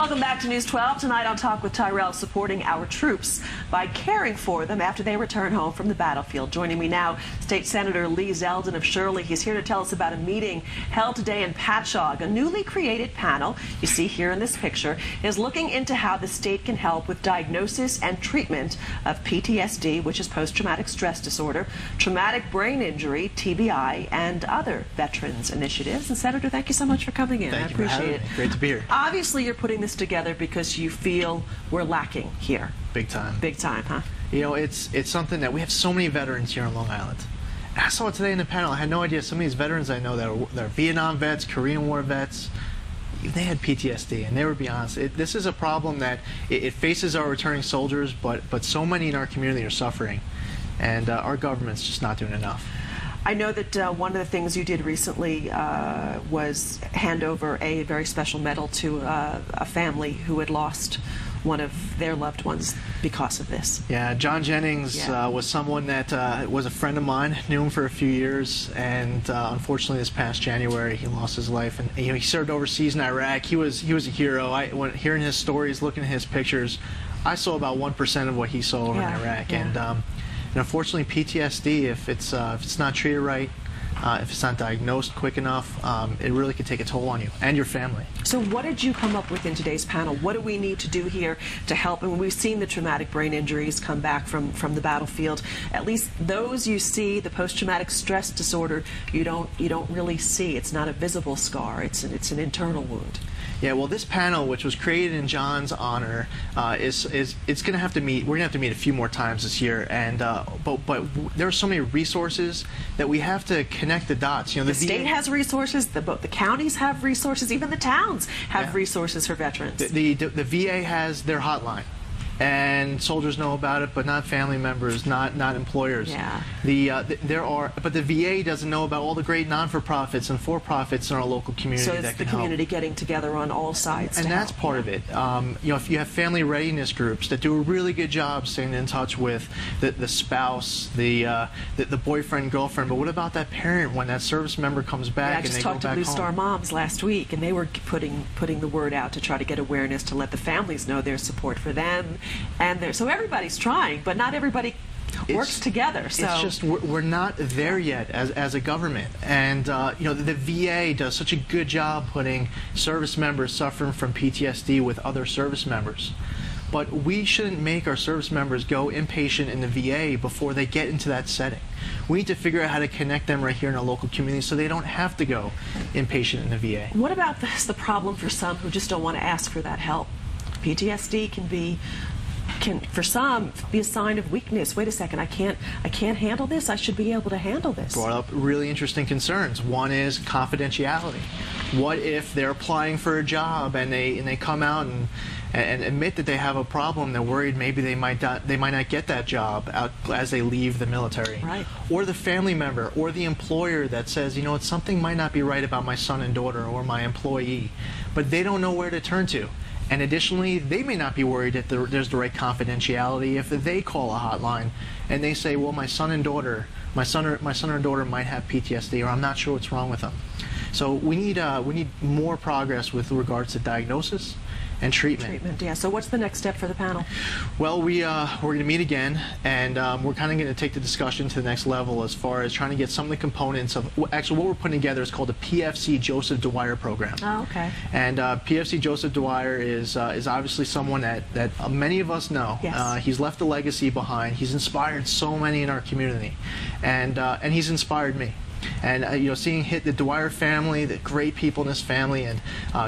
Welcome back to News 12. Tonight on Talk with Tyrell, supporting our troops by caring for them after they return home from the battlefield. Joining me now, State Senator Lee Zeldin of Shirley. He's here to tell us about a meeting held today in Patchogue. A newly created panel, you see here in this picture, is looking into how the state can help with diagnosis and treatment of PTSD, which is post-traumatic stress disorder, traumatic brain injury, TBI, and other veterans initiatives. And Senator, thank you so much for coming in. Thank you. I appreciate it. Great to be here. Obviously, you're putting this together because you feel we're lacking here. Big time. Big time, huh? You know, it's something that we have so many veterans here on Long Island. I saw it today in the panel. I had no idea some of these veterans I know that are Vietnam vets, Korean War vets, they had PTSD, and they were beyond. This is a problem that it faces our returning soldiers, but so many in our community are suffering, and our government's just not doing enough. I know that one of the things you did recently was hand over a very special medal to a family who had lost one of their loved ones because of this. Yeah, John Jennings was someone that was a friend of mine, knew him for a few years, and unfortunately this past January he lost his life. And you know, he served overseas in Iraq. He was a hero. When hearing his stories, looking at his pictures, I saw about 1% of what he saw over in Iraq. And unfortunately, PTSD, if it's not treated right, if it's not diagnosed quick enough, it really could take a toll on you and your family. So what did you come up with in today's panel? What do we need to do here to help? And we've seen the traumatic brain injuries come back from the battlefield. At least those you see, the post-traumatic stress disorder, you don't really see. It's not a visible scar. It's an internal wound. Yeah, well, this panel, which was created in John's honor, it's going to have to meet. We're going to have to meet a few more times this year, and but there are so many resources that we have to connect the dots. You know, the state has resources. The counties have resources. Even the towns have resources for veterans. The VA has their hotline, and soldiers know about it, but not family members, not employers. Yeah. But the VA doesn't know about all the great non-for-profits and for-profits in our local community. So it's the community getting together on all sides. And that's part of it. You know, if you have family readiness groups that do a really good job staying in touch with the spouse, the boyfriend, girlfriend, but what about that parent when that service member comes back and they go back home? I just talked to Blue Star Moms last week, and they were putting the word out to try to get awareness to let the families know their support for them. And so everybody's trying, but not everybody works together. So it's just we're not there yet as a government, and you know, the VA does such a good job putting service members suffering from PTSD with other service members. But we shouldn't make our service members go inpatient in the VA before they get into that setting. We need to figure out how to connect them right here in our local community so they don't have to go inpatient in the VA. What about the problem for some who just don't want to ask for that help? PTSD can for some be a sign of weakness. Wait a second, I can't handle this. I should be able to handle this. Brought up really interesting concerns. One is confidentiality. What if they're applying for a job and they come out and admit that they have a problem? They're worried maybe they might not get that job out as they leave the military. Right. Or the family member or the employer that says, you know, something might not be right about my son and daughter or my employee, but they don't know where to turn to. And additionally, they may not be worried that there's the right confidentiality if they call a hotline and they say, well, my son or daughter might have PTSD, or I'm not sure what's wrong with them. So we need more progress with regards to diagnosis and treatment. Yeah. So what's the next step for the panel? Well, we're going to meet again, and we're kind of going to take the discussion to the next level as far as trying to get some of the components of actually what we're putting together is called the PFC Joseph Dwyer program. Oh, okay. And PFC Joseph Dwyer is obviously someone that many of us know. Yes. He's left a legacy behind. He's inspired so many in our community, and he's inspired me. And you know, seeing the Dwyer family, the great people in this family, and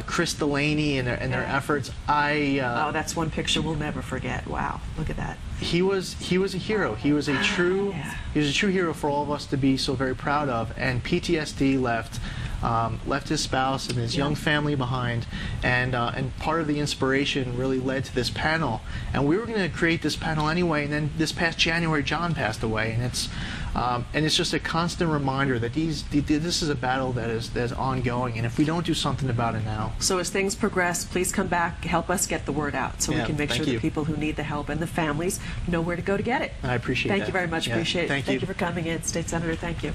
Chris Delaney and their efforts, oh, that's one picture we'll never forget. Wow, look at that. He was a hero. He was a true hero for all of us to be so very proud of. And PTSD left his spouse and his young family behind, and part of the inspiration really led to this panel. And we were going to create this panel anyway, and then this past January, John passed away, and it's just a constant reminder that this is a battle that is ongoing, and if we don't do something about it now. So as things progress, please come back, help us get the word out, so we can make sure the people who need the help and the families know where to go to get it. I appreciate that. Thank you very much. Appreciate it. Thank you for coming in, State Senator. Thank you.